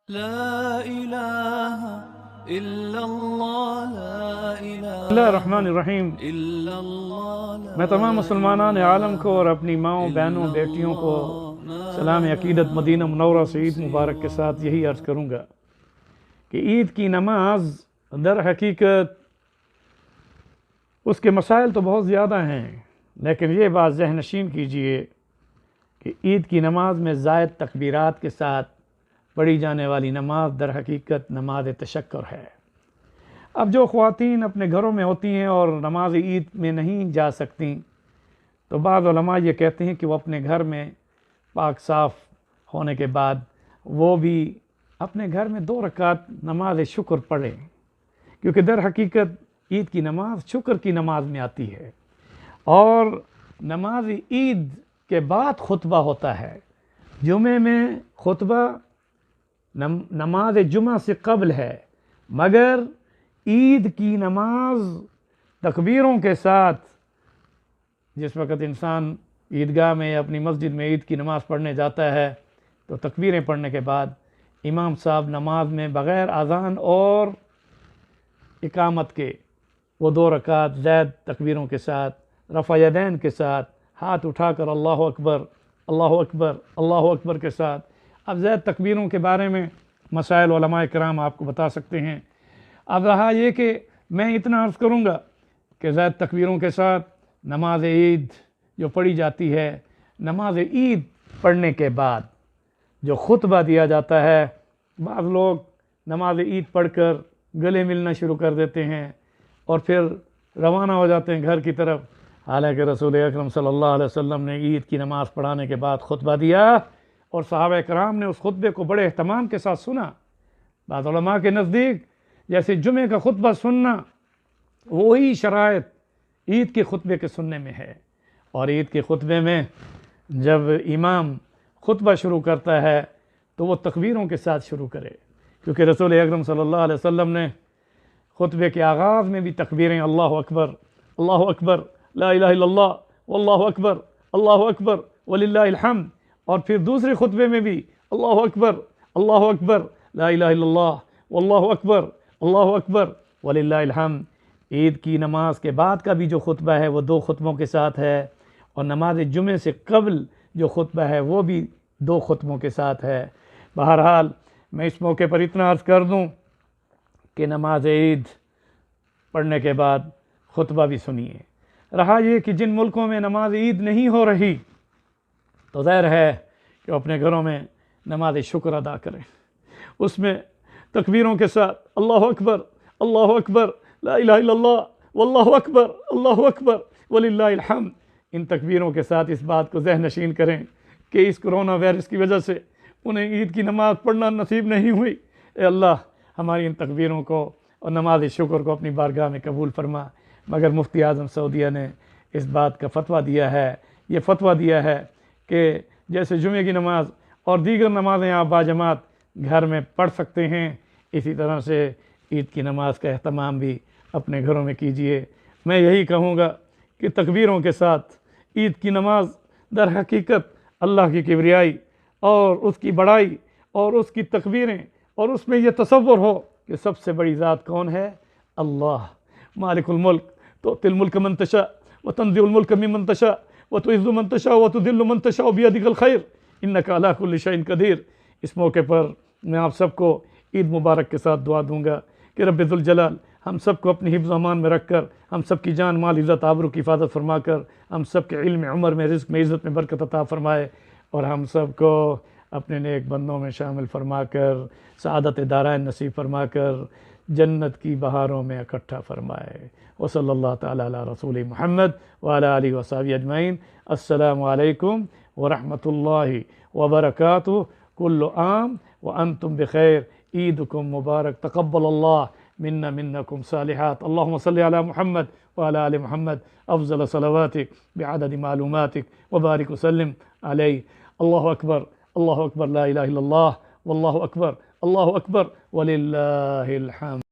لا إله إلا الله لا بسم اللہ إله الرحمن الرحیم۔ إلا الله میں تمام مسلمانان عالم کو اور اپنی ماؤں بہنوں بیٹیوں کو سلام عقیدت مدینہ منورہ سے عید مبارک کے ساتھ یہی عرض کروں گا کہ عید کی نماز در حقیقت اس کے مسائل تو بہت زیادہ ہیں، لیکن یہ بات ذہن نشین کیجئے کہ عید کی نماز میں زائد تکبیرات کے ساتھ پڑھی جانے والی نماز در حقیقت نماز تشکر ہے۔ اب جو خواتین اپنے گھروں میں ہوتی ہیں اور نماز عید میں نہیں جا سکتی، تو بعض علماء یہ کہتے ہیں کہ وہ اپنے گھر میں پاک صاف ہونے کے بعد وہ بھی اپنے گھر میں 2 رکعت نماز شکر پڑھیں، کیونکہ در حقیقت عید کی نماز شکر کی نماز میں آتی ہے، اور نماز عید کے بعد خطبہ ہوتا ہے۔ جمعے میں خطبہ نماز جمعہ سے قبل ہے، مگر عید کی نماز تکبیروں کے ساتھ جس وقت انسان عیدگاہ میں یا اپنی مسجد میں عید کی نماز پڑھنے جاتا ہے تو تکبیریں پڑھنے کے بعد امام صاحب نماز میں بغیر اذان اور اقامت کے وہ 2 رکعت زائد تکبیروں کے ساتھ رفع یدین کے ساتھ ہاتھ اٹھا کر اللہ اکبر اللہ اکبر اللہ اکبر کے ساتھ۔ اب زائد تکبیروں کے بارے میں مسائل علماء کرام آپ کو بتا سکتے ہیں۔ اب رہا یہ کہ میں اتنا عرض کروں گا کہ زائد تکبیروں کے ساتھ نماز عید جو پڑھی جاتی ہے، نماز عید پڑھنے کے بعد جو خطبہ دیا جاتا ہے، بعض لوگ نماز عید پڑھ کر گلے ملنا شروع کر دیتے ہیں اور پھر روانہ ہو جاتے ہیں گھر کی طرف، حالانکہ رسول اکرم صلی اللہ علیہ وسلم نے عید کی نماز پڑھانے کے بعد خطبہ دیا اور صحابہ کرام نے اس خطبے کو بڑے اہتمام کے ساتھ سنا۔ بعض علماء کے نزدیک جیسے جمعے کا خطبہ سننا وہی شرائط عید کے خطبے کے سننے میں ہے، اور عید کے خطبے میں جب امام خطبہ شروع کرتا ہے تو وہ تکبیروں کے ساتھ شروع کرے، کیونکہ رسول اکرم صلی اللہ علیہ وسلم نے خطبے کے آغاز میں بھی تکبیریں اللہ اکبر لا الہ الا اللہ واللہ اکبر وللہ الحمد، اور پھر دوسرے خطبے میں بھی اللہ اکبر لا الہ الا اللہ واللہ اکبر وللہ الحمد۔ عید کی نماز کے بعد کا بھی جو خطبہ ہے وہ 2 خطبوں کے ساتھ ہے، اور نماز جمعے سے قبل جو خطبہ ہے وہ بھی 2 خطبوں کے ساتھ ہے۔ بہرحال میں اس موقع پر اتنا عرض کر دوں کہ نماز عید پڑھنے کے بعد خطبہ بھی سنیے۔ رہا یہ کہ جن ملکوں میں نماز عید نہیں ہو رہی تو ظاہر ہے کہ وہ اپنے گھروں میں نماز شکر ادا کریں، اس میں تکبیروں کے ساتھ اللہ اکبر لا الہ الا اللہ واللہ اکبر وللہ الحمد، ان تکبیروں کے ساتھ اس بات کو ذہن نشین کریں کہ اس کرونا وائرس کی وجہ سے انہیں عید کی نماز پڑھنا نصیب نہیں ہوئی۔ اے اللہ ہماری ان تکبیروں کو اور نماز شکر کو اپنی بارگاہ میں قبول فرما۔ مگر مفتی اعظم سعودیہ نے اس بات کا فتویٰ دیا ہے، یہ فتویٰ دیا ہے کہ جیسے جمعے کی نماز اور دیگر نمازیں آپ باجماعت گھر میں پڑھ سکتے ہیں، اسی طرح سے عید کی نماز کا اہتمام بھی اپنے گھروں میں کیجئے۔ میں یہی کہوں گا کہ تکبیروں کے ساتھ عید کی نماز در حقیقت اللہ کی کبریائی اور اس کی بڑائی اور اس کی تکبیریں اور اس میں یہ تصور ہو کہ سب سے بڑی ذات کون ہے؟ اللہ مالک الملک، تؤتی الملک من تشاء وتنزع الملک ممن تشاء وتعز من تشاء وتذل من تشاء بیدک الخیر انک علی کل شیء قدیر۔ اس موقع پر میں آپ سب کو عید مبارک کے ساتھ دعا دوں گا کہ رب ذوالجلال ہم سب کو اپنی حفظ و امان میں رکھ کر، ہم سب کی جان مال عزت آبرو کی حفاظت فرما کر، ہم سب کے علم عمر میں رزق میں عزت میں برکت عطا فرمائے، اور ہم سب کو اپنے نیک بندوں میں شامل فرما کر سعادت دارین نصیب فرما کر جنت کی بہاروں میں اکٹھا فرمائے۔ وصلی اللہ تعالی علی رسول محمد وعلی آلہ وصحبہ اجمعین۔ السلام علیکم ورحمۃ اللہ وبرکاتہ۔ کل عام وانتم بخیر، عیدکم مبارک، تقبل اللہ منا منکم صالحات۔ اللہم صلی علی محمد وعلی آل محمد افضل صلواتک بعدد معلوماتک وبارک وسلم علیہ۔ اللہ اکبر لا الہ الا اللہ واللہ اکبر وللہ الحمد۔